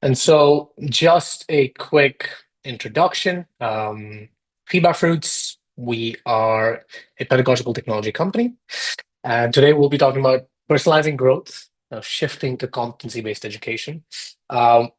And so just a quick introduction. FeedbackFruits, we are a pedagogical technology company. And today we'll be talking about personalizing growth, shifting to competency-based education.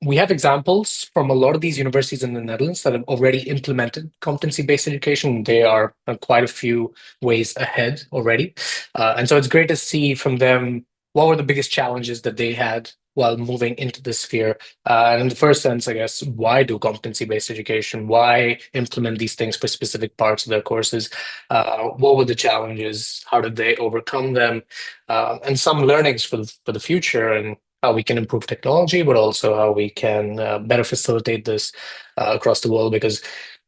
We have examples from a lot of these universities in the Netherlands that have already implemented competency-based education. They are quite a few ways ahead already. And so it's great to see from them what were the biggest challenges that they had while moving into this sphere. And in the first sense, I guess, why do competency-based education? Why implement these things for specific parts of their courses? What were the challenges? How did they overcome them? And some learnings for the future and how we can improve technology, but also how we can better facilitate this across the world. Because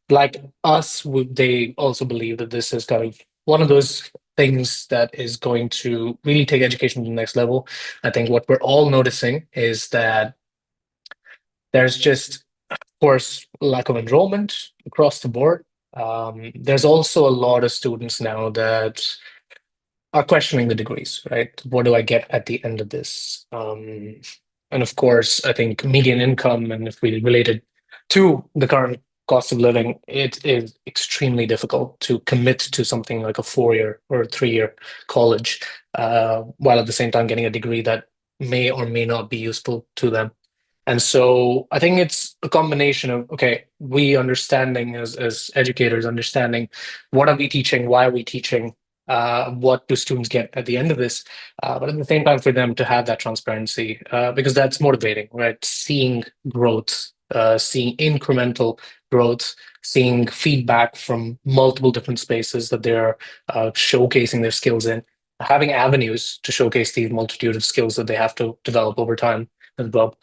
like us, they also believe that this is kind of one of those things that is going to really take education to the next level. I think what we're all noticing is that there's just, of course, lack of enrollment across the board. There's also a lot of students now that are questioning the degrees, right? What do I get at the end of this? And of course, I think median income, and if we relate it to the current cost of living, it is extremely difficult to commit to something like a 4-year or a 3-year college, while at the same time getting a degree that may or may not be useful to them. And so I think it's a combination of, okay, we understanding as educators, understanding what are we teaching, why are we teaching, what do students get at the end of this, but at the same time for them to have that transparency, because that's motivating, right? Seeing growth, seeing incremental growth, seeing feedback from multiple different spaces that they're showcasing their skills in, having avenues to showcase the multitude of skills that they have to develop over time as well.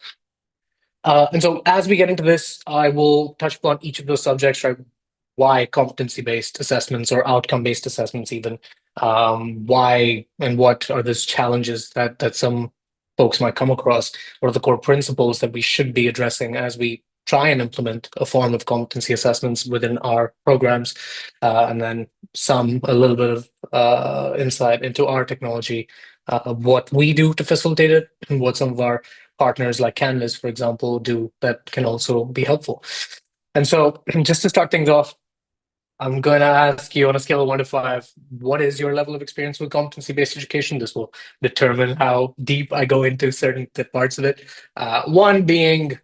And so as we get into this, I will touch upon each of those subjects, right? Why competency-based assessments or outcome-based assessments even, why and what are those challenges that some folks might come across, what are the core principles that we should be addressing as we try and implement a form of competency assessments within our programs, and then a little bit of insight into our technology, what we do to facilitate it, and what some of our partners like Canvas, for example, do that can also be helpful. And so just to start things off, I'm going to ask you on a scale of 1 to 5, what is your level of experience with competency-based education? This will determine how deep I go into certain parts of it. 1 being,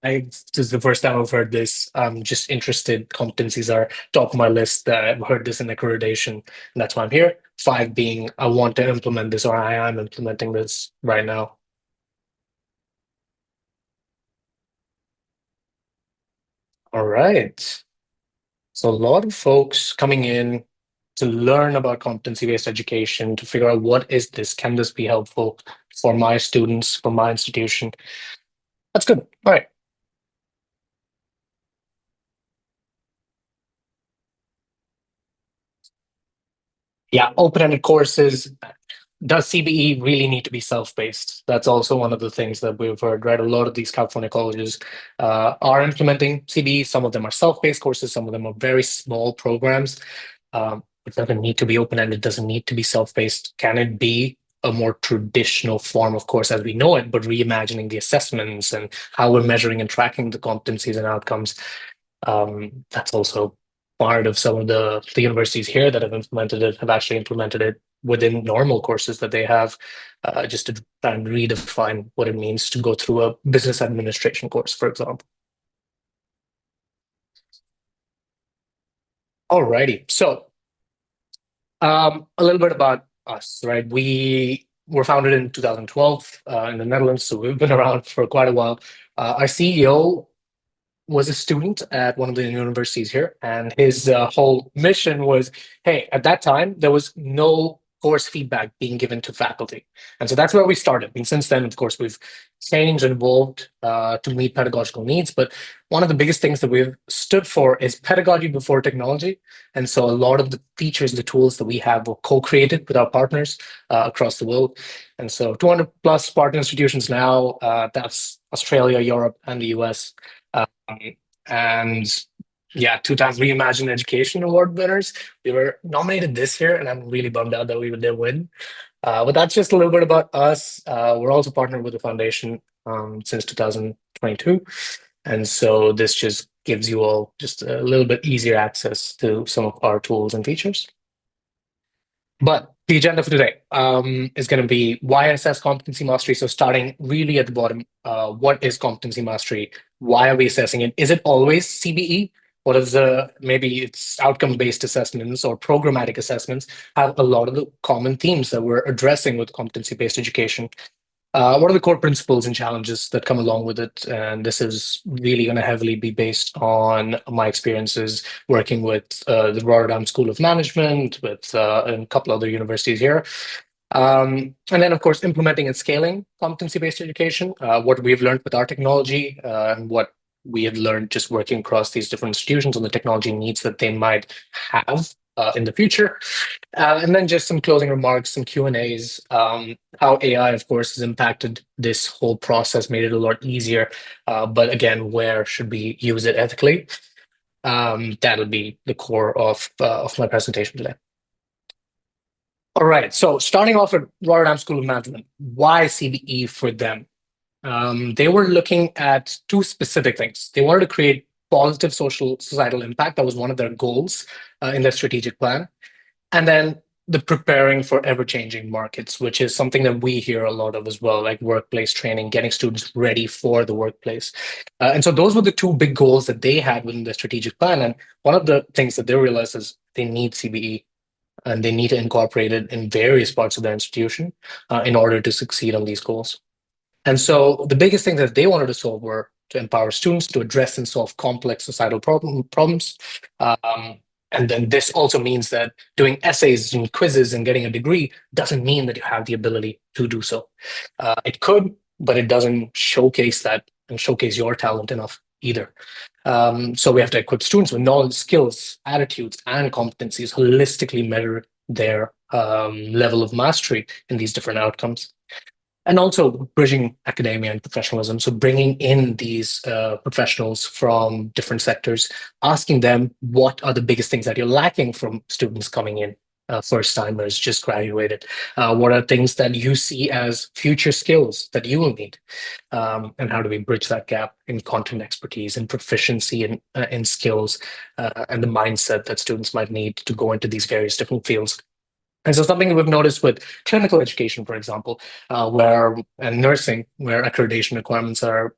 this is the first time I've heard this. I'm just interested. Competencies are top of my list. I've heard this in accreditation, and that's why I'm here. 5 being, I want to implement this, or I am implementing this right now. All right. So a lot of folks coming in to learn about competency-based education, to figure out what is this, can this be helpful for my students, for my institution? That's good. All right. Yeah, open-ended courses. Does CBE really need to be self-paced? That's also one of the things that we've heard, right? A lot of these California colleges are implementing CBE. Some of them are self-paced courses. Some of them are very small programs. It doesn't need to be open-ended. It doesn't need to be self-paced. Can it be a more traditional form of course as we know it, but reimagining the assessments and how we're measuring and tracking the competencies and outcomes? That's also part of some of the universities here that have implemented it, have actually implemented it within normal courses that they have, just to try and redefine what it means to go through a business administration course, for example. Alrighty, so a little bit about us, right? We were founded in 2012 in the Netherlands, so we've been around for quite a while. Our CEO was a student at one of the universities here, and his whole mission was, hey, at that time, there was no course feedback being given to faculty. And so that's where we started. And since then, of course, we've changed and evolved to meet pedagogical needs. But one of the biggest things that we've stood for is pedagogy before technology. And so a lot of the features, the tools that we have were co-created with our partners across the world. And so 200 plus partner institutions now, that's Australia, Europe, and the US. And yeah, 2 times Reimagine Education Award winners. We were nominated this year, and I'm really bummed out that we didn't win. But that's just a little bit about us. We're also partnered with the foundation. since 2022. And so this just gives you all just a little bit easier access to some of our tools and features. But the agenda for today is going to be why assess competency mastery. So starting really at the bottom, what is competency mastery? Why are we assessing it? Is it always CBE? What is maybe it's outcome-based assessments or programmatic assessments have a lot of the common themes that we're addressing with competency-based education. What are the core principles and challenges that come along with it? And this is really going to heavily be based on my experiences working with the Rotterdam School of Management, with a couple other universities here. And then, of course, implementing and scaling competency-based education, what we've learned with our technology and what we have learned just working across these different institutions and the technology needs that they might have in the future. And then just some closing remarks, some Q&As, how AI, of course, has impacted this whole process, made it a lot easier. But again, where should we use it ethically? That'll be the core of my presentation today. All right, so starting off at Rotterdam School of Management, why CBE for them? They were looking at two specific things. They wanted to create positive societal impact. That was one of their goals in their strategic plan. And then the preparing for ever-changing markets, which is something that we hear a lot of as well, like workplace training, getting students ready for the workplace. And so those were the two big goals that they had within the strategic plan. And one of the things that they realized is they need CBE and they need to incorporate it in various parts of their institution in order to succeed on these goals. And so the biggest thing that they wanted to solve were to empower students to address and solve complex societal problems. And then this also means that doing essays and quizzes and getting a degree doesn't mean that you have the ability to do so. It could, but it doesn't showcase that and showcase your talent enough either. So we have to equip students with knowledge, skills, attitudes, and competencies, holistically measure their level of mastery in these different outcomes. And also bridging academia and professionalism. So bringing in these professionals from different sectors, asking them what are the biggest things that you're lacking from students coming in, first timers, just graduated. What are things that you see as future skills that you will need? And how do we bridge that gap in content expertise and proficiency in skills and the mindset that students might need to go into these various different fields? And so something we've noticed with clinical education, for example, and nursing, where accreditation requirements are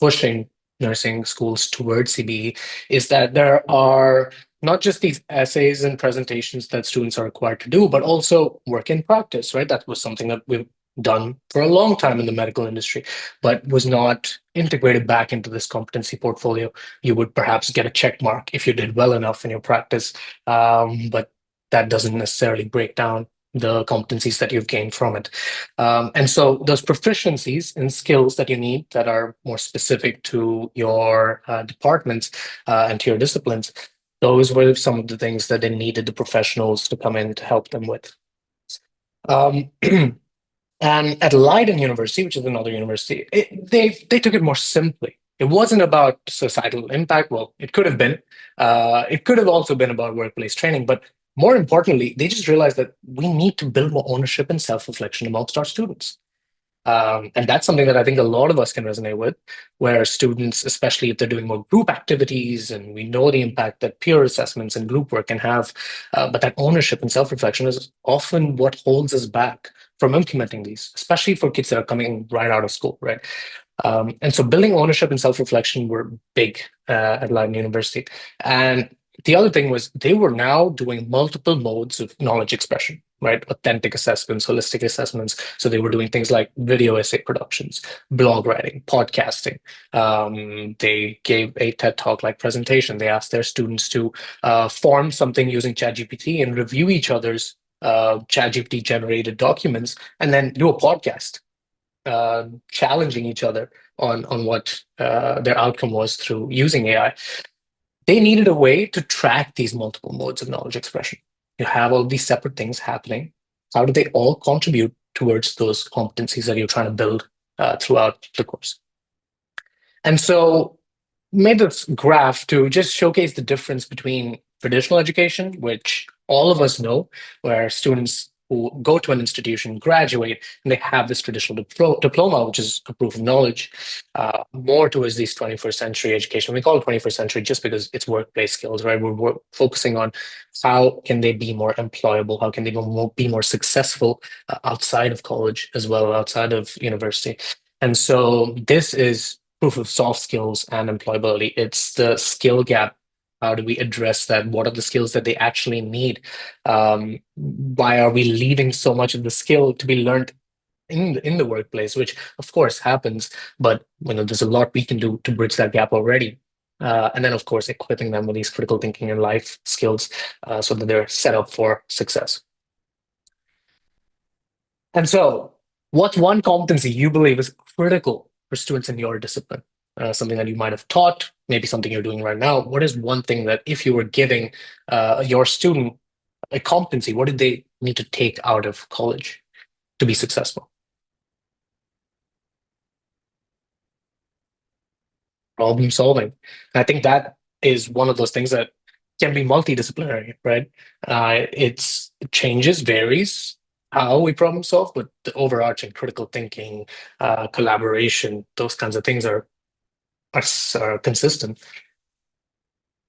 pushing nursing schools towards CBE, is that there are not just these essays and presentations that students are required to do, but also work in practice, right? That was something that we've done for a long time in the medical industry, but was not integrated back into this competency portfolio. You would perhaps get a check mark if you did well enough in your practice, but that doesn't necessarily break down the competencies that you've gained from it. And so those proficiencies and skills that you need that are more specific to your departments and to your disciplines, those were some of the things that they needed the professionals to come in to help them with. And at Leiden University, which is another university, they took it more simply. It wasn't about societal impact. Well, it could have been. It could have also been about workplace training, but more importantly, they just realized that we need to build more ownership and self-reflection amongst our students. And that's something that I think a lot of us can resonate with, where students, especially if they're doing more group activities, and we know the impact that peer assessments and group work can have, but that ownership and self-reflection is often what holds us back from implementing these, especially for kids that are coming right out of school, right? And so building ownership and self-reflection were big at Leiden University. And the other thing was they were now doing multiple modes of knowledge expression, right? Authentic assessments, holistic assessments. So they were doing things like video essay productions, blog writing, podcasting. They gave a TED Talk-like presentation. They asked their students to form something using ChatGPT and review each other's ChatGPT-generated documents, and then do a podcast challenging each other on what their outcome was through using AI. They needed a way to track these multiple modes of knowledge expression. You have all these separate things happening. How do they all contribute towards those competencies that you're trying to build throughout the course? And so made this graph to just showcase the difference between traditional education, which all of us know, where students who go to an institution, graduate, and they have this traditional diploma, which is a proof of knowledge, more towards these 21st century education. We call it 21st century just because it's workplace skills, right? We're focusing on how can they be more employable, how can they be more successful outside of college as well, outside of university. And so this is proof of soft skills and employability. It's the skill gap. How do we address that? What are the skills that they actually need? Why are we leaving so much of the skill to be learned in the workplace, which of course happens, but there's a lot we can do to bridge that gap already. And then, of course, equipping them with these critical thinking and life skills so that they're set up for success. And so, what's one competency you believe is critical for students in your discipline? Something that you might have taught, maybe something you're doing right now. What is one thing that if you were giving your student a competency, what did they need to take out of college to be successful? Problem solving. I think that is one of those things that can be multidisciplinary, right? It changes, varies how we problem solve, but the overarching critical thinking, collaboration, those kinds of things are consistent.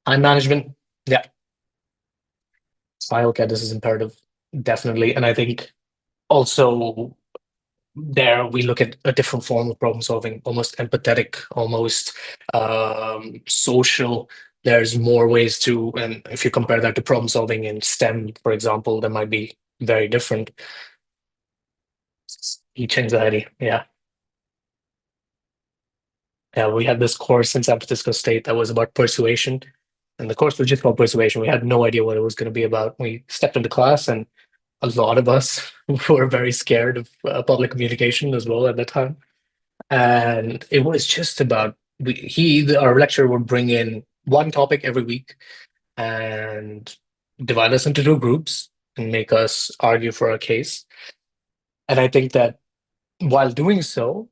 Time management, yeah. So I look at this as imperative, definitely. And I think also there we look at a different form of problem solving, almost empathetic, almost social. There's more ways to, and if you compare that to problem solving in STEM, for example, that might be very different. Each anxiety, yeah. Yeah, we had this course in San Francisco State that was about persuasion. And the course was just called persuasion. We had no idea what it was going to be about. We stepped into class, and a lot of us were very scared of public communication as well at that time. And it was just about our lecturer would bring in one topic every week and divide us into two groups and make us argue for our case. And I think that while doing so,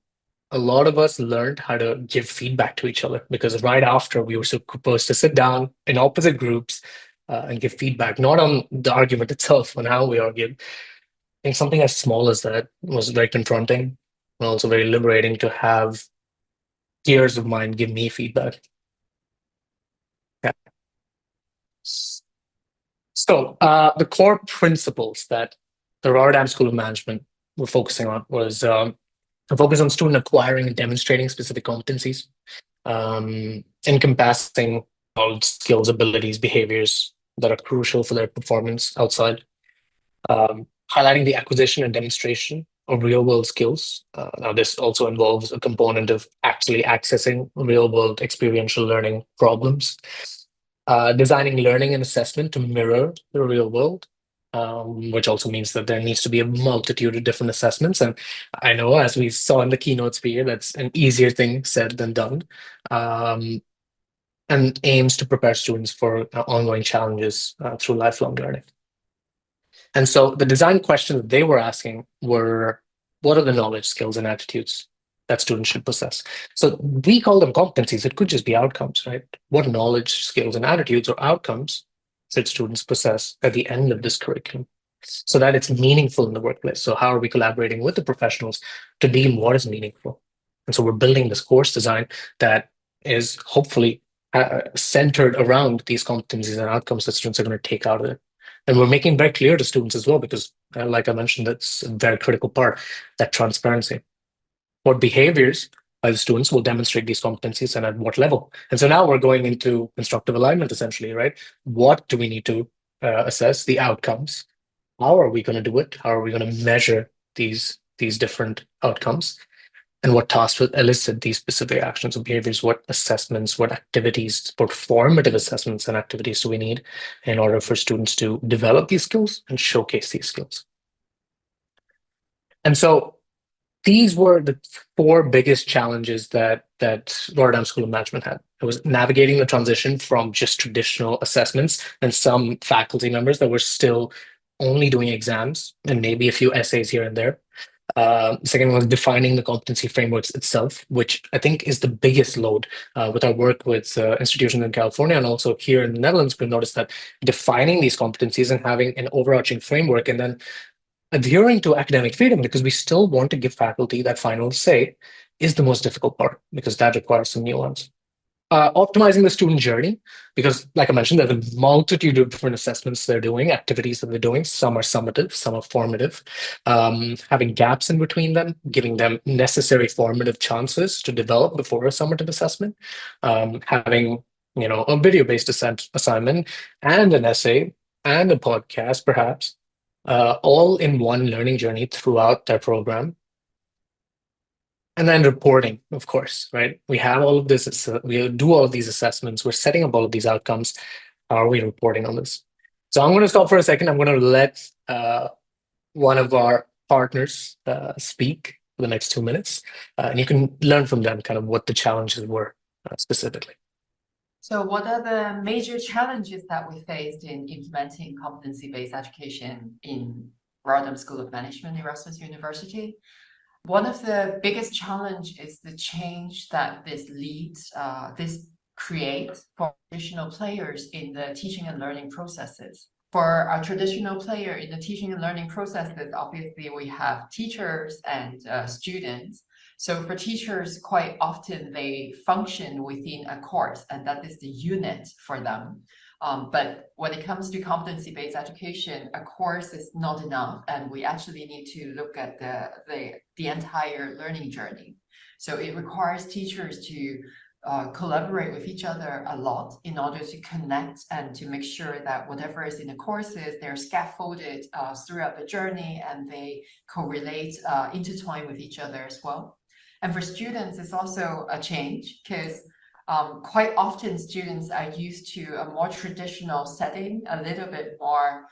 a lot of us learned how to give feedback to each other because right after we were supposed to sit down in opposite groups and give feedback, not on the argument itself, on how we argued. I think something as small as that was very confronting and also very liberating to have peers of mine give me feedback. Yeah. So the core principles that the Rotterdam School of Management were focusing on was a focus on student acquiring and demonstrating specific competencies, encompassing all skills, abilities, behaviors that are crucial for their performance outside, highlighting the acquisition and demonstration of real world skills. Now, this also involves a component of actually accessing real world experiential learning problems, designing learning and assessment to mirror the real world, which also means that there needs to be a multitude of different assessments. And I know, as we saw in the keynotes here, that's an easier thing said than done, and aims to prepare students for ongoing challenges through lifelong learning. And so the design questions they were asking were, what are the knowledge, skills, and attitudes that students should possess? So we call them competencies. It could just be outcomes, right? What knowledge, skills, and attitudes or outcomes should students possess at the end of this curriculum so that it's meaningful in the workplace? So how are we collaborating with the professionals to deem what is meaningful? And so we're building this course design that is hopefully centered around these competencies and outcomes that students are going to take out of it. And we're making very clear to students as well, because like I mentioned, that's a very critical part, that transparency. What behaviors by the students will demonstrate these competencies and at what level? And so now we're going into constructive alignment, essentially, right? What do we need to assess? The outcomes. How are we going to do it? How are we going to measure these different outcomes? And what tasks will elicit these specific actions and behaviors? What assessments, what activities, what formative assessments and activities do we need in order for students to develop these skills and showcase these skills? And so these were the four biggest challenges that Rotterdam School of Management had. It was navigating the transition from just traditional assessments and some faculty members that were still only doing exams and maybe a few essays here and there. Second one was defining the competency frameworks itself, which I think is the biggest load with our work with institutions in California and also here in the Netherlands. We've noticed that defining these competencies and having an overarching framework and then adhering to academic freedom, because we still want to give faculty that final say, is the most difficult part, because that requires some nuance. Optimizing the student journey, because like I mentioned, there's a multitude of different assessments they're doing, activities that they're doing. Some are summative, some are formative. Having gaps in between them, giving them necessary formative chances to develop before a summative assessment. Having a video-based assignment and an essay and a podcast, perhaps, all in one learning journey throughout their program. And then reporting, of course, right? We have all of this, we do all of these assessments, we're setting up all of these outcomes. How are we reporting on this? So I'm going to stop for a second. I'm going to let one of our partners speak for the next 2 minutes, and you can learn from them kind of what the challenges were specifically. So what are the major challenges that we faced in implementing competency-based education in Rotterdam School of Management, Erasmus University? One of the biggest challenge is the change that this creates for traditional players in the teaching and learning processes. For a traditional player in the teaching and learning processes, obviously we have teachers and students. So for teachers, quite often they function within a course, and that is the unit for them. But when it comes to competency-based education, a course is not enough, and we actually need to look at the entire learning journey. So it requires teachers to collaborate with each other a lot in order to connect and to make sure that whatever is in the courses, they're scaffolded throughout the journey, and they correlate, intertwine with each other as well. And for students, it's also a change, because quite often students are used to a more traditional setting, a little bit more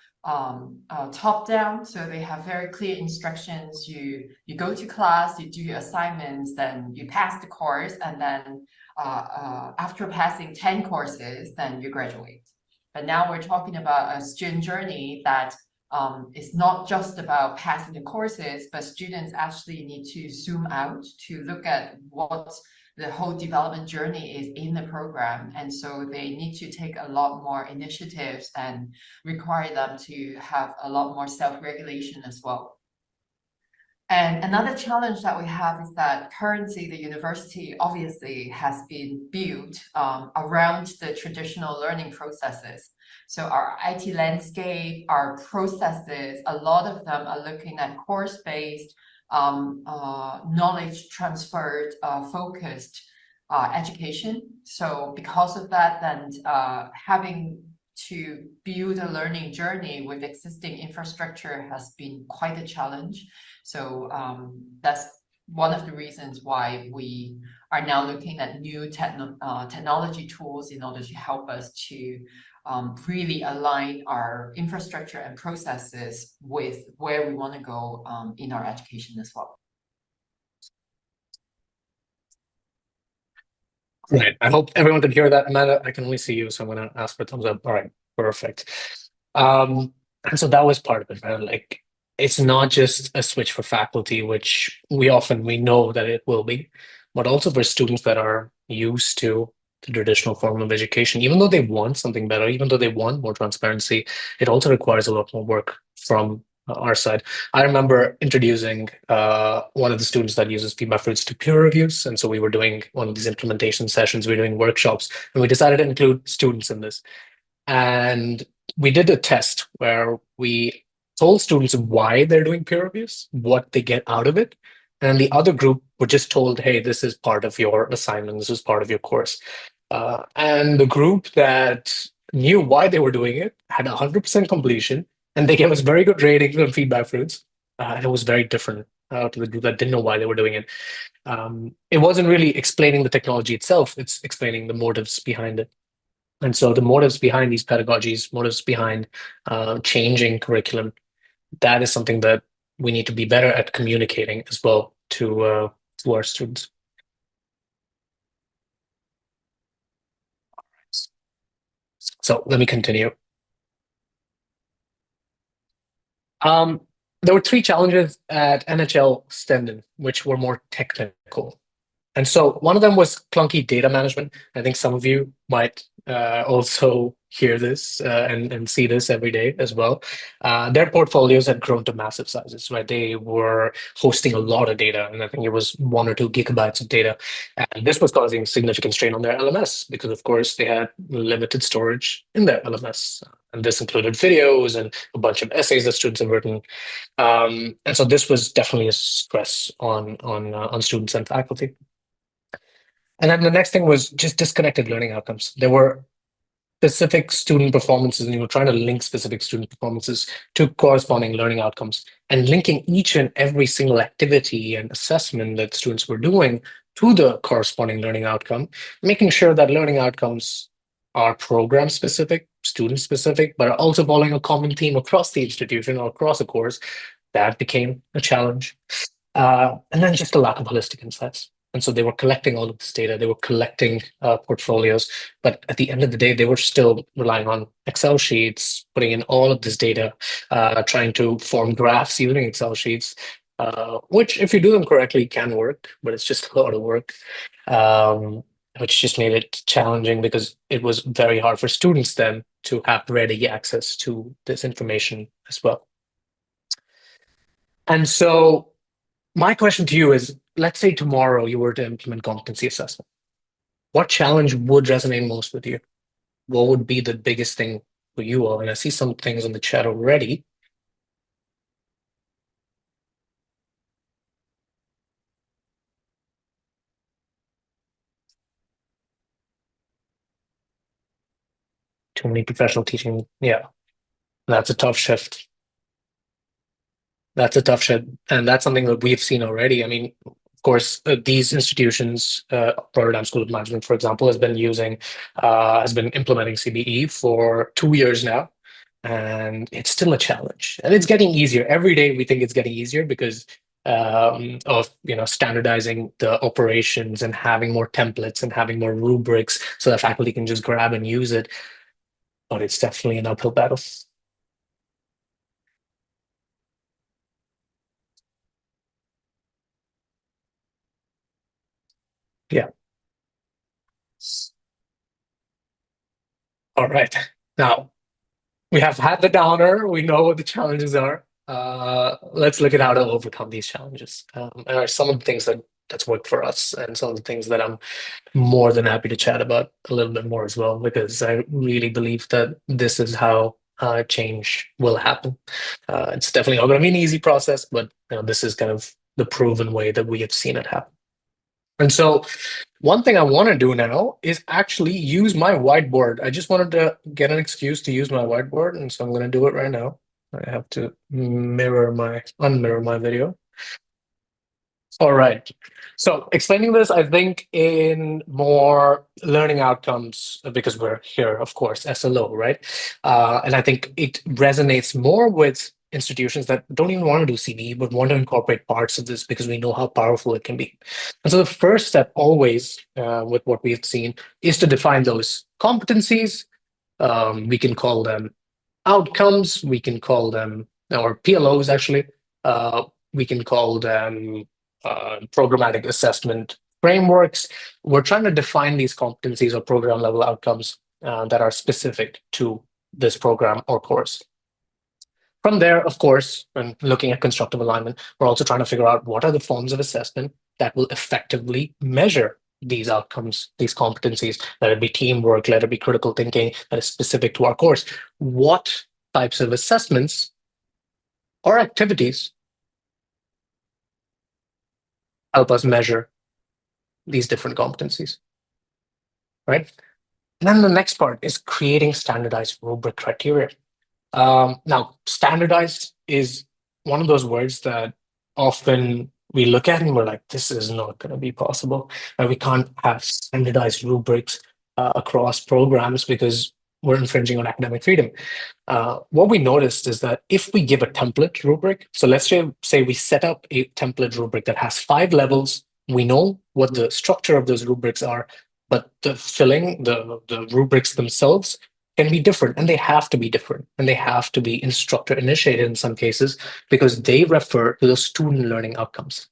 top-down. So they have very clear instructions. You go to class, you do your assignments, then you pass the course, and then after passing 10 courses, then you graduate. But now we're talking about a student journey that it's not just about passing the courses, but students actually need to zoom out to look at what the whole development journey is in the program. And so they need to take a lot more initiatives and require them to have a lot more self-regulation as well. And another challenge that we have is that currently the university obviously has been built around the traditional learning processes. So our IT landscape, our processes, a lot of them are looking at course-based, knowledge transferred, focused education. So because of that, then having to build a learning journey with existing infrastructure has been quite a challenge. So that's one of the reasons why we are now looking at new technology tools in order to help us to really align our infrastructure and processes with where we want to go in our education as well. Right. I hope everyone can hear that. Amanda, I can only see you, so I'm going to ask for thumbs up. All right, perfect. And so that was part of it, right? Like, it's not just a switch for faculty, which we know that it will be, but also for students that are used to the traditional form of education. Even though they want something better, even though they want more transparency, it also requires a lot more work from our side. I remember introducing one of the students that uses FeedbackFruits to peer reviews. And so we were doing one of these implementation sessions, we were doing workshops, and we decided to include students in this. And we did a test where we told students why they're doing peer reviews, what they get out of it. And the other group were just told, hey, this is part of your assignment, this is part of your course. And the group that knew why they were doing it had 100% completion, and they gave us very good ratings on FeedbackFruits. And it was very different to the group that didn't know why they were doing it. It wasn't really explaining the technology itself, it's explaining the motives behind it. And so the motives behind these pedagogies, motives behind changing curriculum, that is something that we need to be better at communicating as well to our students. So let me continue. There were 3 challenges at NHL Stenden, which were more technical. And so one of them was clunky data management. I think some of you might also hear this and see this every day as well. Their portfolios had grown to massive sizes, right? They were hosting a lot of data, and I think it was 1 or 2 gigabytes of data. And this was causing significant strain on their LMS because, of course, they had limited storage in their LMS. And this included videos and a bunch of essays that students have written. And so this was definitely a stress on students and faculty. And then the next thing was just disconnected learning outcomes. There were specific student performances, and you were trying to link specific student performances to corresponding learning outcomes, and linking each and every single activity and assessment that students were doing to the corresponding learning outcome, making sure that learning outcomes are program specific, student specific, but are also following a common theme across the institution or across a course. That became a challenge. And then just a lack of holistic insights. And so they were collecting all of this data, they were collecting portfolios, but at the end of the day, they were still relying on Excel sheets, putting in all of this data, trying to form graphs using Excel sheets, which, if you do them correctly, can work, but it's just a lot of work, which just made it challenging because it was very hard for students then to have ready access to this information as well. And so my question to you is, let's say tomorrow you were to implement competency assessment. What challenge would resonate most with you? What would be the biggest thing for you all? And I see some things in the chat already. Too many professional teaching. Yeah, that's a tough shift. That's a tough shift. And that's something that we've seen already. I mean, of course, these institutions, Rotterdam School of Management, for example, has been implementing CBE for 2 years now. And it's still a challenge. And it's getting easier. Every day we think it's getting easier because of standardizing the operations and having more templates and having more rubrics so that faculty can just grab and use it. But it's definitely an uphill battle. Yeah. All right. Now, we have had the downer. We know what the challenges are. Let's look at how to overcome these challenges. And are some of the things that's worked for us, and some of the things that I'm more than happy to chat about a little bit more as well, because I really believe that this is how change will happen. It's definitely not going to be an easy process, but this is kind of the proven way that we have seen it happen. And so one thing I want to do now is actually use my whiteboard. I just wanted to get an excuse to use my whiteboard, and so I'm going to do it right now. I have to unmirror my video. All right. So explaining this, I think, in more learning outcomes, because we're here, of course, SLO, right? And I think it resonates more with institutions that don't even want to do CBE, but want to incorporate parts of this because we know how powerful it can be. And so the first step always with what we've seen is to define those competencies. We can call them outcomes. We can call them, or PLOs actually. We can call them programmatic assessment frameworks. We're trying to define these competencies or program level outcomes that are specific to this program or course. From there, of course, when looking at constructive alignment, we're also trying to figure out what are the forms of assessment that will effectively measure these outcomes, these competencies, let it be teamwork, let it be critical thinking that is specific to our course. What types of assessments or activities help us measure these different competencies, right? And then the next part is creating standardized rubric criteria. Now, standardized is one of those words that often we look at and we're like, this is not going to be possible. We can't have standardized rubrics across programs because we're infringing on academic freedom. What we noticed is that if we give a template rubric, so let's say we set up a template rubric that has 5 levels, we know what the structure of those rubrics are, but the filling, the rubrics themselves can be different, and they have to be different, and they have to be instructor initiated in some cases because they refer to the student learning outcomes.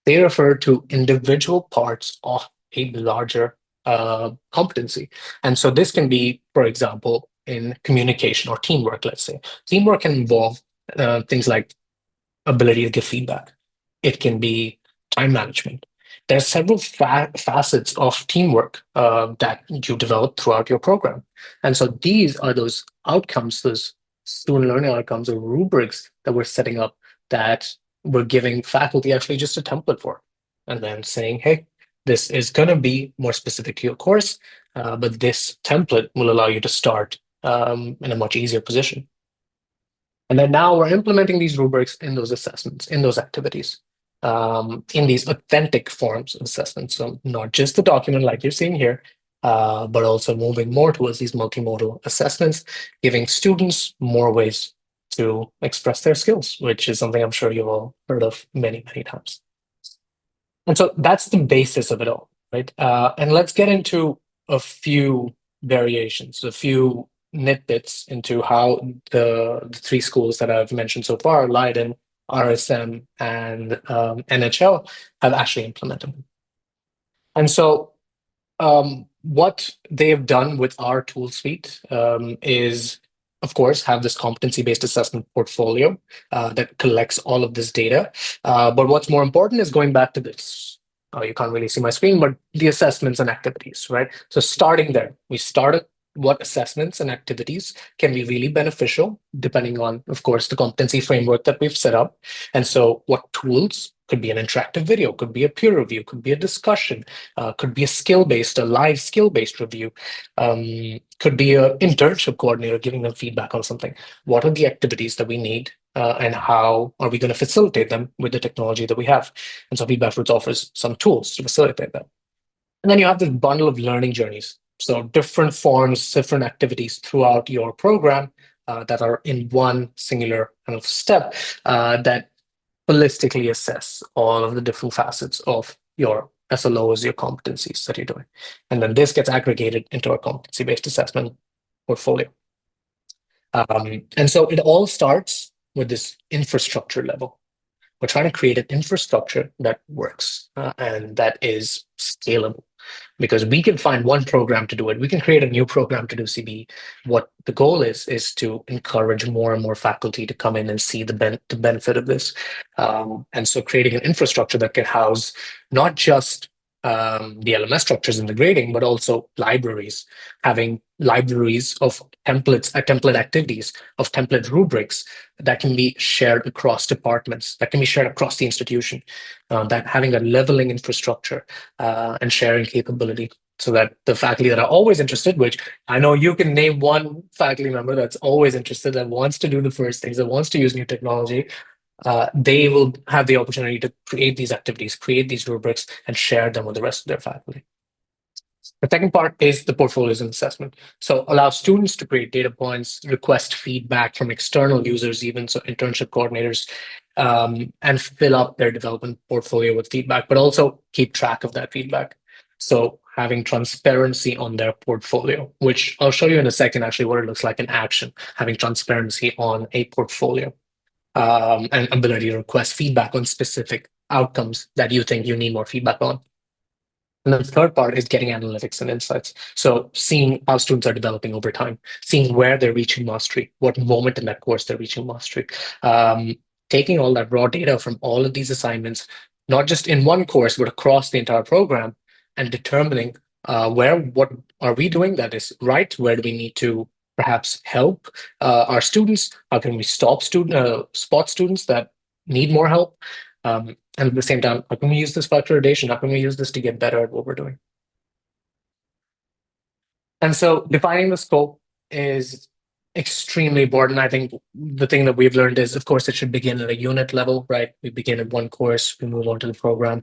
They refer to individual parts of a larger competency. And so this can be, for example, in communication or teamwork, let's say. Teamwork can involve things like ability to give feedback. It can be time management. There are several facets of teamwork that you develop throughout your program. And so these are those outcomes, those student learning outcomes or rubrics that we're setting up that we're giving faculty actually just a template for. And then saying, hey, this is going to be more specific to your course, but this template will allow you to start in a much easier position. And then now we're implementing these rubrics in those assessments, in those activities, in these authentic forms of assessment. So not just the document like you're seeing here, but also moving more towards these multimodal assessments, giving students more ways to express their skills, which is something I'm sure you've all heard of many, many times. And so that's the basis of it all, right? And let's get into a few variations, a few nitbits into how the three schools that I've mentioned so far, Leiden, RSM, and NHL, have actually implemented them. And so what they have done with our tool suite is, of course, have this competency-based assessment portfolio that collects all of this data. But what's more important is going back to this. You can't really see my screen, but the assessments and activities, right? So starting there, we started what assessments and activities can be really beneficial, depending on, of course, the competency framework that we've set up. And so what tools could be an interactive video, could be a peer review, could be a discussion, could be a live skill-based review, could be an internship coordinator giving them feedback on something. What are the activities that we need and how are we going to facilitate them with the technology that we have? And so FeedbackFruits offers some tools to facilitate that. And then you have this bundle of learning journeys. So different forms, different activities throughout your program that are in one singular kind of step that holistically assess all of the different facets of your SLOs, your competencies that you're doing. And then this gets aggregated into our competency-based assessment portfolio. And so it all starts with this infrastructure level. We're trying to create an infrastructure that works and that is scalable, because we can find one program to do it. We can create a new program to do CBE. What the goal is to encourage more and more faculty to come in and see the benefit of this. And so creating an infrastructure that can house not just the LMS structures in the grading, but also libraries, having libraries of templates, template activities, of template rubrics that can be shared across departments, that can be shared across the institution, that having a leveling infrastructure and sharing capability so that the faculty that are always interested, which I know you can name one faculty member that's always interested, that wants to do the first things, that wants to use new technology, they will have the opportunity to create these activities, create these rubrics, and share them with the rest of their faculty. The second part is the portfolios and assessment. So allow students to create data points, request feedback from external users, even so internship coordinators, and fill up their development portfolio with feedback, but also keep track of that feedback. So having transparency on their portfolio, which I'll show you in a second, actually, what it looks like in action, having transparency on a portfolio. And ability to request feedback on specific outcomes that you think you need more feedback on. And then the third part is getting analytics and insights. So seeing how students are developing over time, seeing where they're reaching mastery, what moment in that course they're reaching mastery, taking all that raw data from all of these assignments, not just in one course, but across the entire program, and determining what are we doing that is right, where do we need to perhaps help our students, how can we spot students that need more help, and at the same time, how can we use this for accreditation? How can we use this to get better at what we're doing? And so defining the scope is extremely important. I think the thing that we've learned is, of course, it should begin at a unit level, right? We begin at one course, we move on to the program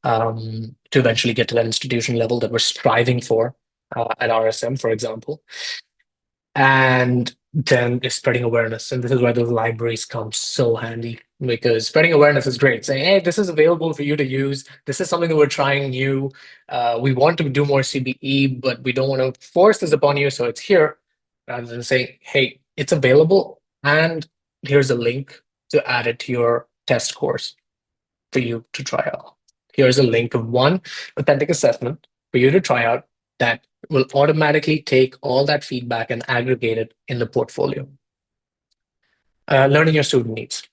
to eventually get to that institution level that we're striving for at RSM, for example. And then is spreading awareness. And this is where those libraries come so handy, because spreading awareness is great. Saying, hey, this is available for you to use. This is something that we're trying new. We want to do more CBE, but we don't want to force this upon you. So it's here, rather than saying, hey, it's available. And here's a link to add it to your test course for you to try out. Here's a link of one authentic assessment for you to try out that will automatically take all that feedback and aggregate it in the portfolio. Learning your student needs.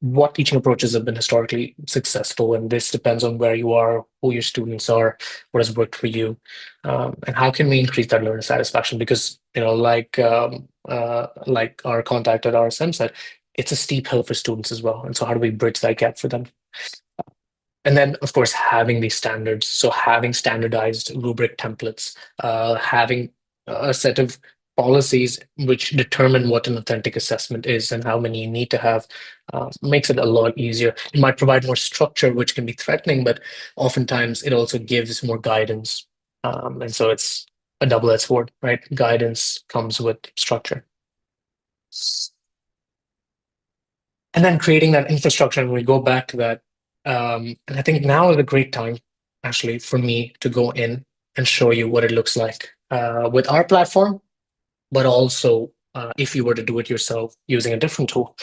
What teaching approaches have been historically successful, and this depends on where you are, who your students are, what has worked for you, and how can we increase that learner satisfaction? Because like our contact at RSM said, it's a steep hill for students as well, and so how do we bridge that gap for them? And then, of course, having these standards. So having standardized rubric templates, having a set of policies which determine what an authentic assessment is and how many you need to have, makes it a lot easier. It might provide more structure, which can be threatening, but oftentimes it also gives more guidance. And so it's a double-edged sword, right? Guidance comes with structure. And then creating that infrastructure, and we go back to that. And I think now is a great time, actually, for me to go in and show you what it looks like with our platform, but also if you were to do it yourself using a different tool.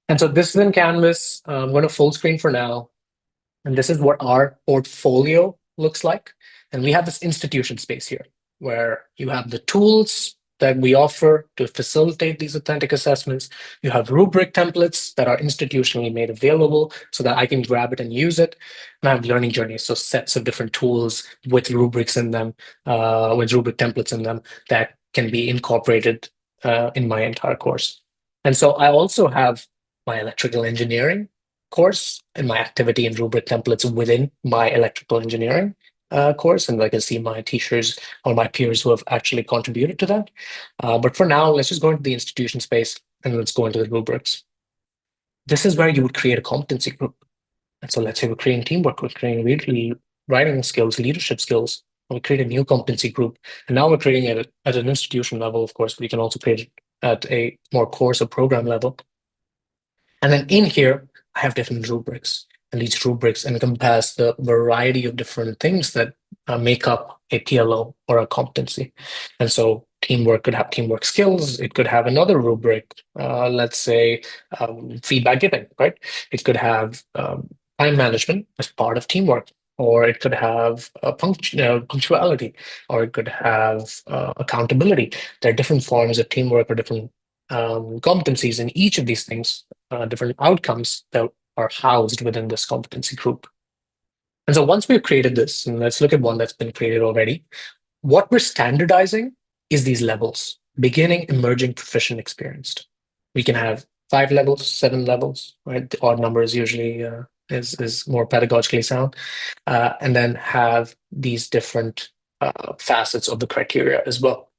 And so this is in Canvas. I'm going to full screen for now. And this is what our portfolio looks like. And we have this institution space here where you have the tools that we offer to facilitate these authentic assessments. You have rubric templates that are institutionally made available so that I can grab it and use it. And I have learning journeys, so sets of different tools with rubrics in them, with rubric templates in them that can be incorporated in my entire course. And so I also have my electrical engineering course and my activity and rubric templates within my electrical engineering course. And I can see my teachers or my peers who have actually contributed to that. But for now, let's just go into the institution space and let's go into the rubrics. This is where you would create a competency group. And so let's say we're creating teamwork, we're creating writing skills, leadership skills. We create a new competency group. And now we're creating it at an institution level. Of course, we can also create it at a more course or program level. And then in here, I have different rubrics, and these rubrics encompass the variety of different things that make up a PLO or a competency. And so teamwork could have teamwork skills. It could have another rubric, let's say feedback giving, right? It could have time management as part of teamwork, or it could have punctuality, or it could have accountability. There are different forms of teamwork or different competencies in each of these things, different outcomes that are housed within this competency group. And so once we've created this, and let's look at one that's been created already, what we're standardizing is these levels: beginning, emerging, proficient, experienced. We can have 5 levels, 7 levels, right? The odd number is usually is more pedagogically sound, and then have these different facets of the criteria as well,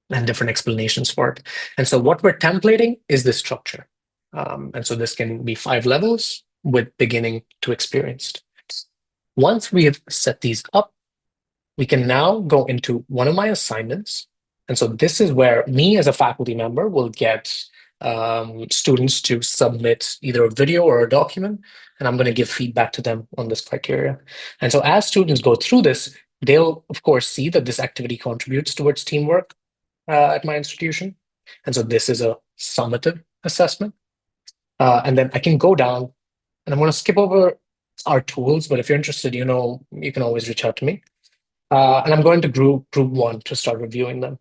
and different explanations for it. And so what we're templating is this structure. And so this can be 5 levels with beginning to experienced. Once we have set these up, we can now go into one of my assignments. And so this is where me as a faculty member will get students to submit either a video or a document, and I'm going to give feedback to them on this criteria. And so as students go through this, they'll of course see that this activity contributes towards teamwork at my institution. And so this is a summative assessment. And then I can go down, and I'm going to skip over our tools, but if you're interested, you can always reach out to me. And I'm going to group 1 to start reviewing them.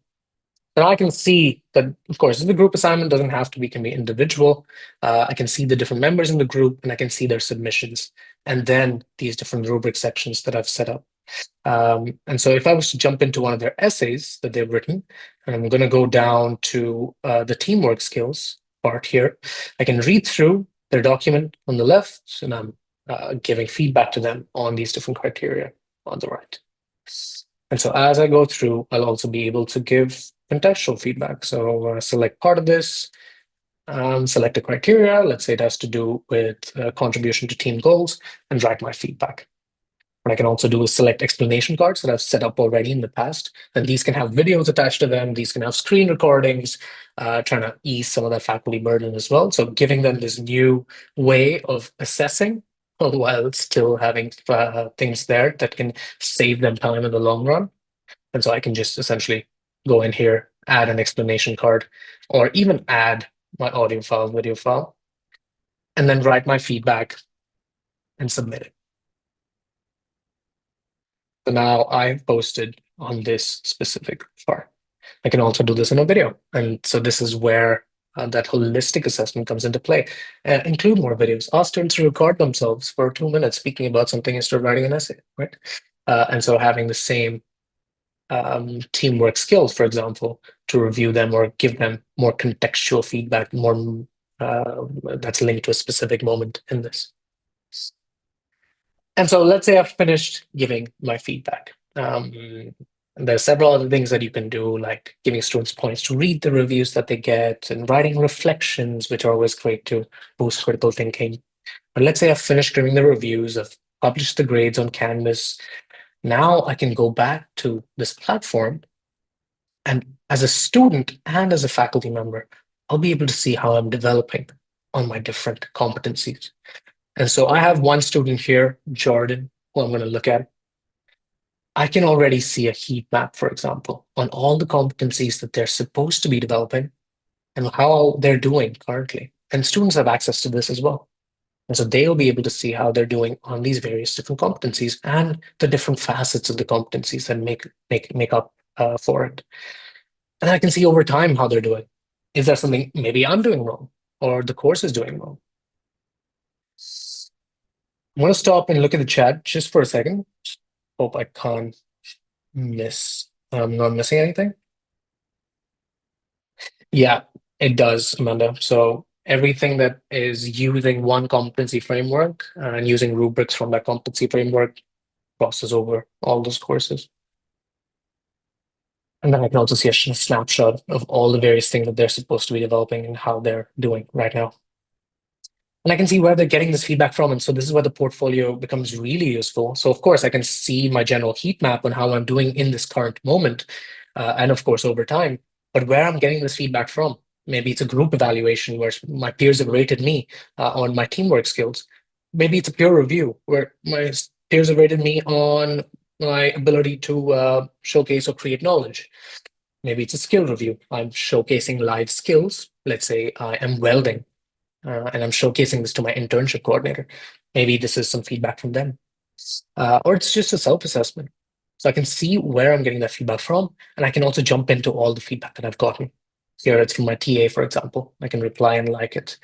Now I can see that, of course, the group assignment doesn't have to be, can be individual. I can see the different members in the group, and I can see their submissions, and then these different rubric sections that I've set up. And so if I was to jump into one of their essays that they've written, and I'm going to go down to the teamwork skills part here, I can read through their document on the left, and I'm giving feedback to them on these different criteria on the right. And so as I go through, I'll also be able to give contextual feedback. So select part of this, select a criteria. Let's say it has to do with contribution to team goals, and write my feedback. What I can also do is select explanation cards that I've set up already in the past. And these can have videos attached to them. These can have screen recordings, trying to ease some of that faculty burden as well. So giving them this new way of assessing while still having things there that can save them time in the long run. And so I can just essentially go in here, add an explanation card, or even add my audio file, video file, and then write my feedback and submit it. So now I've posted on this specific part. I can also do this in a video. And so this is where that holistic assessment comes into play. Include more videos. Ask students to record themselves for 2 minutes speaking about something instead of writing an essay, right? And so having the same teamwork skills, for example, to review them or give them more contextual feedback, more that's linked to a specific moment in this. And so let's say I've finished giving my feedback. There's several other things that you can do, like giving students points to read the reviews that they get and writing reflections, which are always great to boost critical thinking. But let's say I've finished giving the reviews, I've published the grades on Canvas. Now I can go back to this platform, and as a student and as a faculty member, I'll be able to see how I'm developing on my different competencies. And so I have one student here, Jordan, who I'm going to look at. I can already see a heat map, for example, on all the competencies that they're supposed to be developing and how they're doing currently. And students have access to this as well. And so they'll be able to see how they're doing on these various different competencies and the different facets of the competencies that make up for it. And I can see over time how they're doing. Is there something maybe I'm doing wrong or the course is doing wrong? I want to stop and look at the chat just for a second. Hope I can't I'm not missing anything. Yeah, it does, Amanda. So everything that is using one competency framework and using rubrics from that competency framework crosses over all those courses. And then I can also see a snapshot of all the various things that they're supposed to be developing and how they're doing right now. And I can see where they're getting this feedback from. And so this is where the portfolio becomes really useful. So of course, I can see my general heat map on how I'm doing in this current moment, and of course, over time, but where I'm getting this feedback from. Maybe it's a group evaluation where my peers have rated me on my teamwork skills. Maybe it's a peer review where my peers have rated me on my ability to showcase or create knowledge. Maybe it's a skill review. I'm showcasing live skills. Let's say I am welding and I'm showcasing this to my internship coordinator. Maybe this is some feedback from them, or it's just a self-assessment. So I can see where I'm getting that feedback from, and I can also jump into all the feedback that I've gotten. Here it's from my TA, for example. I can reply and like it,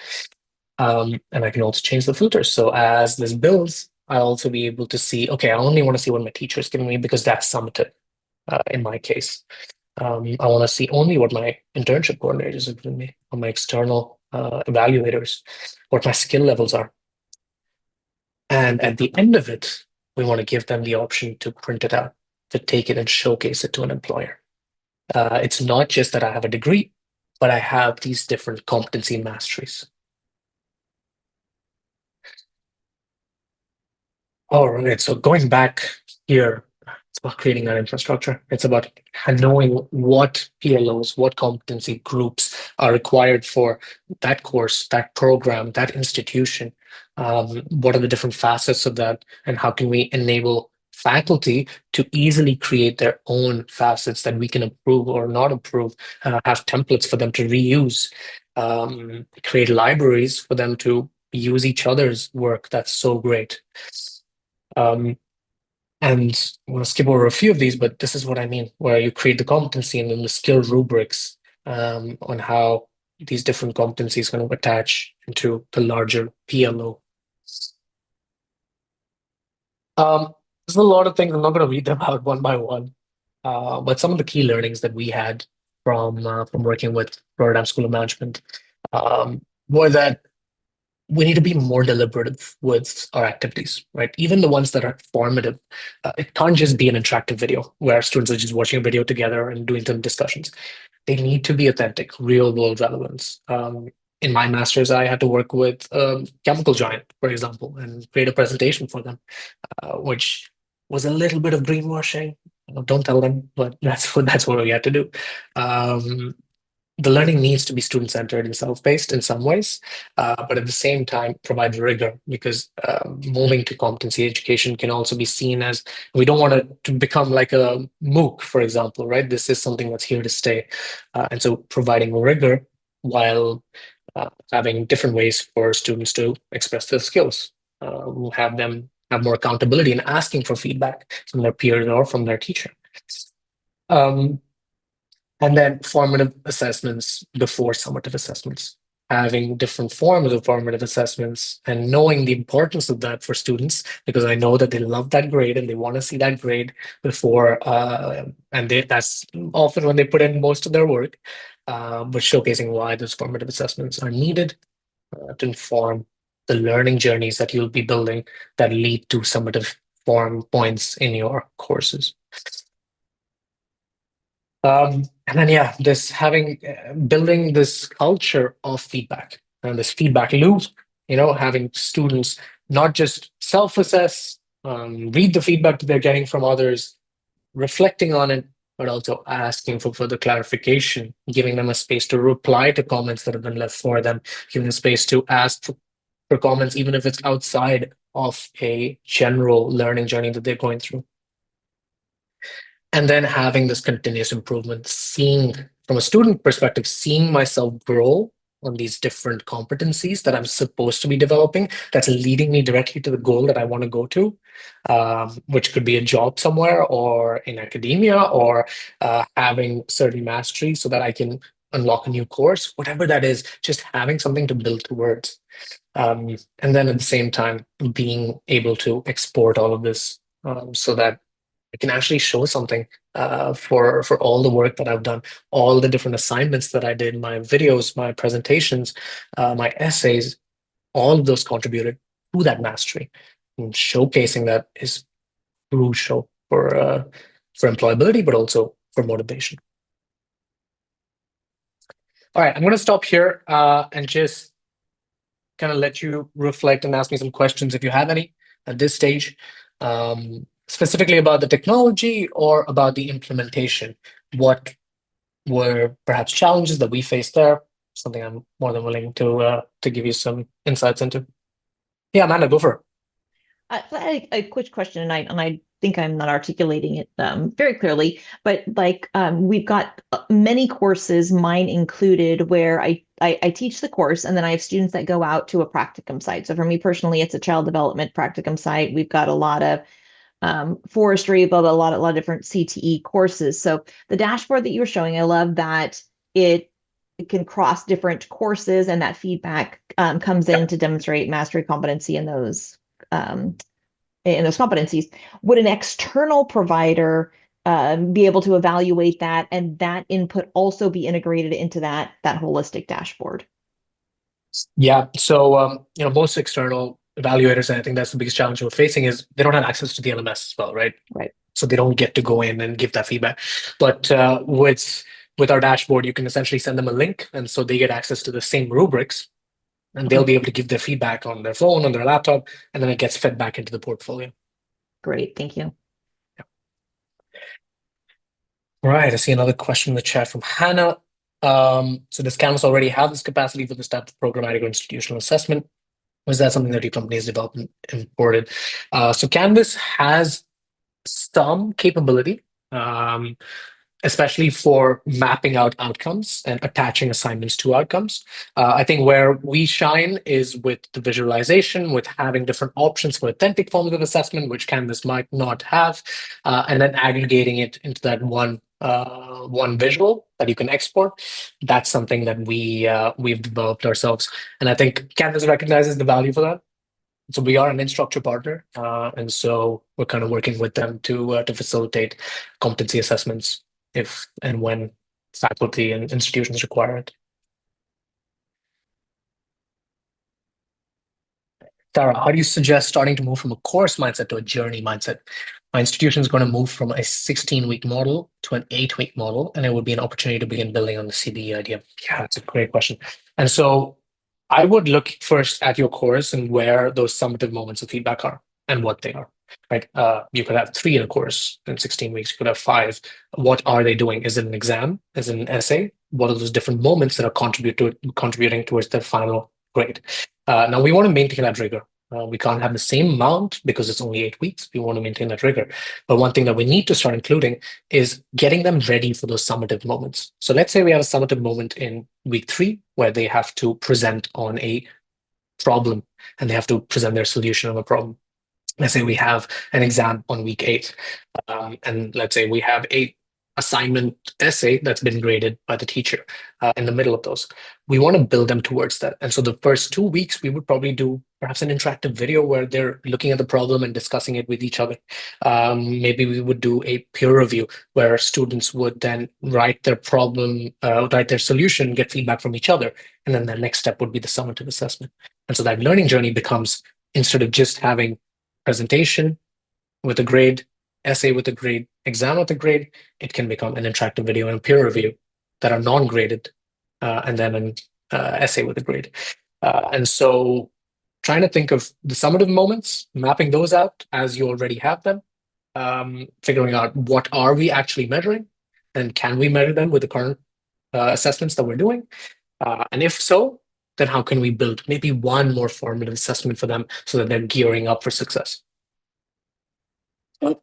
and I can also change the filters. So as this builds, I'll also be able to see, okay, I only want to see what my teacher is giving me because that's summative in my case. I want to see only what my internship coordinators are giving me, or my external evaluators, what my skill levels are. And at the end of it, we want to give them the option to print it out, to take it and showcase it to an employer. It's not just that I have a degree, but I have these different competency masteries. All right, so going back here, it's about creating that infrastructure. It's about knowing what PLOs, what competency groups are required for that course, that program, that institution. What are the different facets of that, and how can we enable faculty to easily create their own facets that we can approve or not approve, have templates for them to reuse, create libraries for them to use each other's work. That's so great. Um, and I'm going to skip over a few of these, but this is what I mean, where you create the competency and then the skill rubrics on how these different competencies kind of attach into the larger PLO. There's a lot of things. I'm not going to read them out one by one, but some of the key learnings that we had from working with Rotterdam School of Management were that we need to be more deliberative with our activities, right? Even the ones that are formative. It can't just be an interactive video where students are just watching a video together and doing some discussions. They need to be authentic, real world relevance. In my master's, I had to work with a chemical giant, for example, and create a presentation for them, which was a little bit of greenwashing. Don't tell them, but that's what we had to do. The learning needs to be student-centered and self-paced in some ways, but at the same time provide rigor, because moving to competency education can also be seen as, we don't want it to become like a MOOC, for example, right? This is something that's here to stay. And so providing rigor while having different ways for students to express their skills. We'll have them have more accountability in asking for feedback from their peers or from their teacher. Um, and then formative assessments before summative assessments, having different forms of formative assessments and knowing the importance of that for students, because I know that they love that grade and they want to see that grade before, that's often when they put in most of their work, but showcasing why those formative assessments are needed to inform the learning journeys that you'll be building that lead to summative form points in your courses. And then, yeah, building this culture of feedback and this feedback loop, having students not just self-assess, read the feedback that they're getting from others, reflecting on it, but also asking for further clarification, giving them a space to reply to comments that have been left for them, giving them space to ask for comments, even if it's outside of a general learning journey that they're going through. And then having this continuous improvement, seeing from a student perspective, seeing myself grow on these different competencies that I'm supposed to be developing, that's leading me directly to the goal that I want to go to, which could be a job somewhere or in academia or having certain mastery so that I can unlock a new course, whatever that is, just having something to build towards. And then at the same time, being able to export all of this so that I can actually show something for all the work that I've done, all the different assignments that I did, my videos, my presentations, my essays, all of those contributed to that mastery. And showcasing that is crucial for employability, but also for motivation. All right, I'm going to stop here and just kind of let you reflect and ask me some questions if you have any at this stage. Specifically about the technology or about the implementation. What were perhaps challenges that we faced there? Something I'm more than willing to give you some insights into. Yeah, Amanda, go for it. A quick question, and I think I'm not articulating it very clearly, but we've got many courses, mine included, where I teach the course and then I have students that go out to a practicum site. So for me personally, it's a child development practicum site. We've got a lot of forestry, but a lot of different CTE courses. So the dashboard that you were showing, I love that it can cross different courses and that feedback comes in to demonstrate mastery competency in those competencies. Would an external provider be able to evaluate that and that input also be integrated into that holistic dashboard? Yeah, so most external evaluators, and I think that's the biggest challenge we're facing, is they don't have access to the LMS as well, right? Right. So they don't get to go in and give that feedback. But with our dashboard, you can essentially send them a link, and so they get access to the same rubrics, and they'll be able to give their feedback on their phone, on their laptop, and then it gets fed back into the portfolio. Great, thank you. Yeah. All right, I see another question in the chat from Hannah. So does Canvas already have this capacity for this type of programmatic or institutional assessment? Or is that something that your company has developed and imported? So Canvas has some capability, especially for mapping out outcomes and attaching assignments to outcomes. I think where we shine is with the visualization, with having different options for authentic forms of assessment, which Canvas might not have, and then aggregating it into that one visual that you can export. That's something that we've developed ourselves, and I think Canvas recognizes the value for that. So we are an instructor partner, and so we're kind of working with them to facilitate competency assessments if and when faculty and institutions require it. Tara, how do you suggest starting to move from a course mindset to a journey mindset? My institution is going to move from a 16-week model to an 8-week model, and it would be an opportunity to begin building on the CBE idea. Yeah, that's a great question. And so I would look first at your course and where those summative moments of feedback are and what they are, right? You could have 3 in a course in 16 weeks. You could have 5. What are they doing? Is it an exam? Is it an essay? What are those different moments that are contributing towards their final grade? Now, we want to maintain that rigor. We can't have the same amount because it's only 8 weeks. We want to maintain that rigor. But one thing that we need to start including is getting them ready for those summative moments. So let's say we have a summative moment in week 3 where they have to present on a problem and they have to present their solution on a problem. let's say we have an exam on week 8, and let's say we have a assignment essay that's been graded by the teacher in the middle of those. We want to build them towards that. And so the first 2 weeks, we would probably do perhaps an interactive video where they're looking at the problem and discussing it with each other. Maybe we would do a peer review where students would then write their problem, write their solution, get feedback from each other. And then the next step would be the summative assessment. And so that learning journey becomes, instead of just having presentation with a grade, essay with a grade, exam with a grade, it can become an interactive video and peer review that are non-graded, and then an essay with a grade. And so trying to think of the summative moments, mapping those out as you already have them, figuring out what are we actually measuring, and can we measure them with the current assessments that we're doing? And if so, then how can we build maybe one more formative assessment for them so that they're gearing up for success?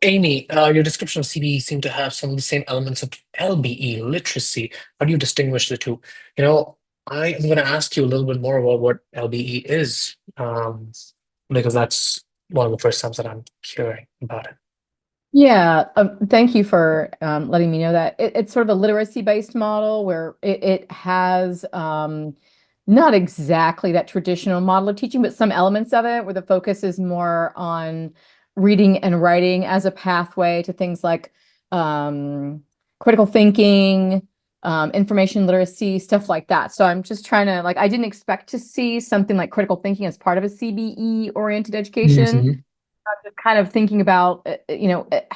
Amy, your description of CBE seemed to have some of the same elements of LBE, literacy. How do you distinguish the two? I am going to ask you a little bit more about what LBE is, because that's one of the first times that I'm hearing about it. Yeah, thank you for letting me know that. It's sort of a literacy-based model where it has not exactly that traditional model of teaching, but some elements of it where the focus is more on reading and writing as a pathway to things like critical thinking, information literacy, stuff like that. So I'm just trying to, I didn't expect to see something like critical thinking as part of a CBE-oriented education. Mm-hmm. I'm just kind of thinking about,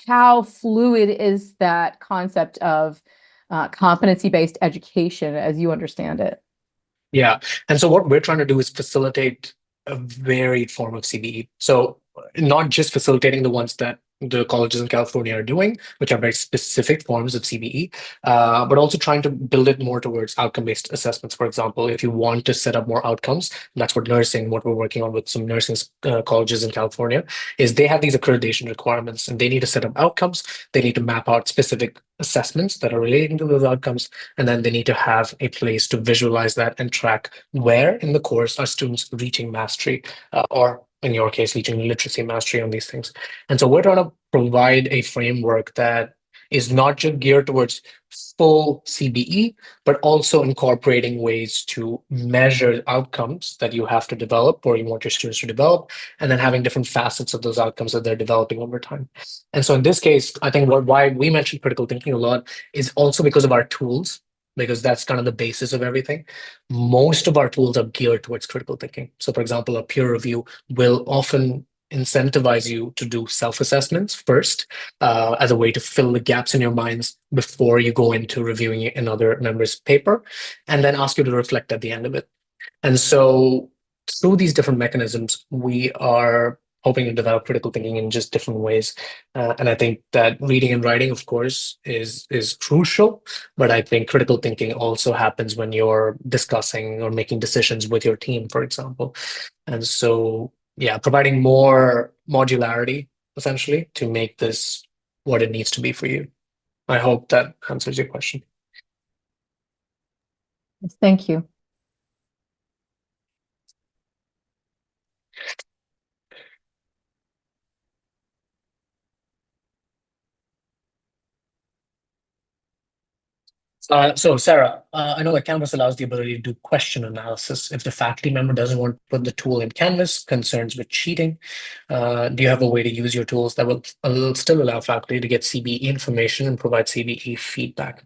how fluid is that concept of competency-based education as you understand it? Yeah. And so what we're trying to do is facilitate a varied form of CBE. So not just facilitating the ones that the colleges in California are doing, which are very specific forms of CBE, but also trying to build it more towards outcome-based assessments. For example, if you want to set up more outcomes, that's what we're working on with some nursing colleges in California, is they have these accreditation requirements and they need to set up outcomes. They need to map out specific assessments that are relating to those outcomes. And then they need to have a place to visualize that and track where in the course are students reaching mastery, or in your case, reaching literacy mastery on these things. And so we're trying to provide a framework that is not just geared towards full CBE, but also incorporating ways to measure outcomes that you have to develop or you want your students to develop, and then having different facets of those outcomes that they're developing over time. And so in this case, I think why we mentioned critical thinking a lot is also because of our tools, because that's kind of the basis of everything. Most of our tools are geared towards critical thinking. So for example, a peer review will often incentivize you to do self-assessments first, as a way to fill the gaps in your minds before you go into reviewing another member's paper, and then ask you to reflect at the end of it. And so through these different mechanisms, we are hoping to develop critical thinking in just different ways. And I think that reading and writing, of course, is crucial, but I think critical thinking also happens when you're discussing or making decisions with your team, for example. And so, yeah, providing more modularity, essentially, to make this what it needs to be for you. I hope that answers your question. Yes, thank you. So Sarah, I know that Canvas allows the ability to do question analysis if the faculty member doesn't want to put the tool in Canvas, concerns with cheating. Do you have a way to use your tools that will still allow faculty to get CBE information and provide CBE feedback?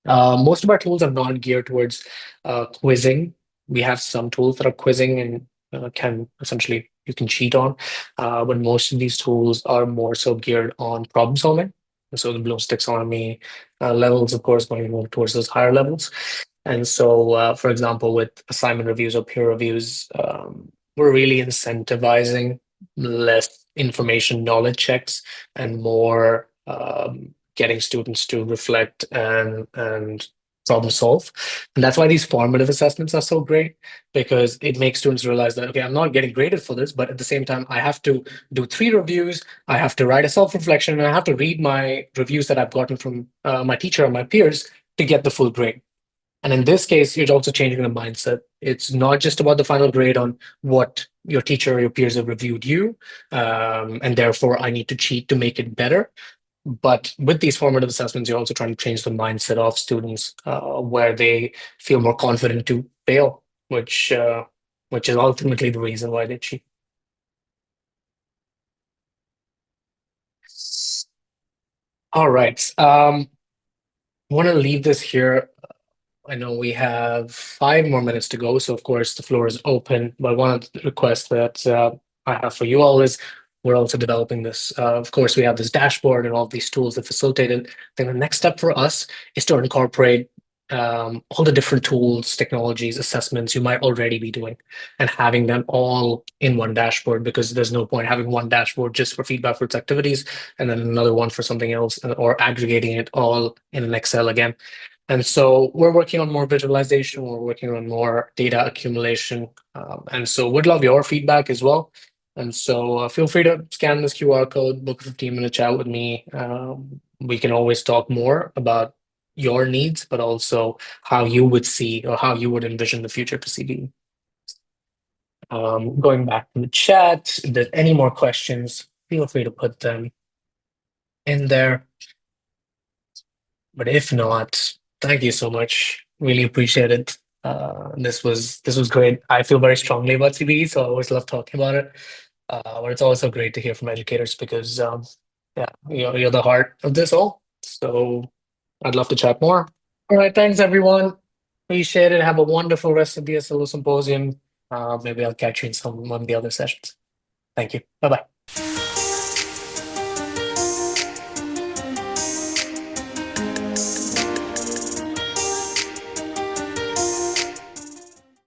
Most of our tools are not geared towards quizzing. We have some tools that are quizzing and can essentially, you can cheat on, but most of these tools are more so geared on problem solving. And so the Bloom's taxonomy levels, of course, going more towards those higher levels. And so, for example, with assignment reviews or peer reviews, we're really incentivizing less information knowledge checks and more getting students to reflect and problem solve. And that's why these formative assessments are so great, because it makes students realize that, okay, I'm not getting graded for this, but at the same time, I have to do 3 reviews, I have to write a self-reflection, and I have to read my reviews that I've gotten from my teacher or my peers to get the full grade. And in this case, you're also changing the mindset. It's not just about the final grade on what your teacher or your peers have reviewed you, and therefore I need to cheat to make it better. But with these formative assessments, you're also trying to change the mindset of students, where they feel more confident to fail, which is ultimately the reason why they cheat. All right. Want to leave this here. I know we have 5 more minutes to go, so of course the floor is open. But one of the requests that I have for you all is we're also developing this. Of course, we have this dashboard and all these tools that facilitate it. Then the next step for us is to incorporate all the different tools, technologies, assessments you might already be doing, and having them all in one dashboard, because there's no point having one dashboard just for FeedbackFruits activities and then another one for something else, or aggregating it all in an Excel again. And so we're working on more visualization, we're working on more data accumulation. And so would love your feedback as well. And so feel free to scan this QR code, book a 15-minute chat with me. We can always talk more about your needs, but also how you would see or how you would envision the future for CBE. Going back to the chat, if there's any more questions, feel free to put them in there. But if not, thank you so much. Really appreciate it. This was great. I feel very strongly about CBE, so I always love talking about it. But it's also great to hear from educators, because yeah, you're the heart of this all. So I'd love to chat more. All right, thanks everyone. Appreciate it. Have a wonderful rest of the SLO symposium. Maybe I'll catch you in some one of the other sessions. Thank you. Bye-bye.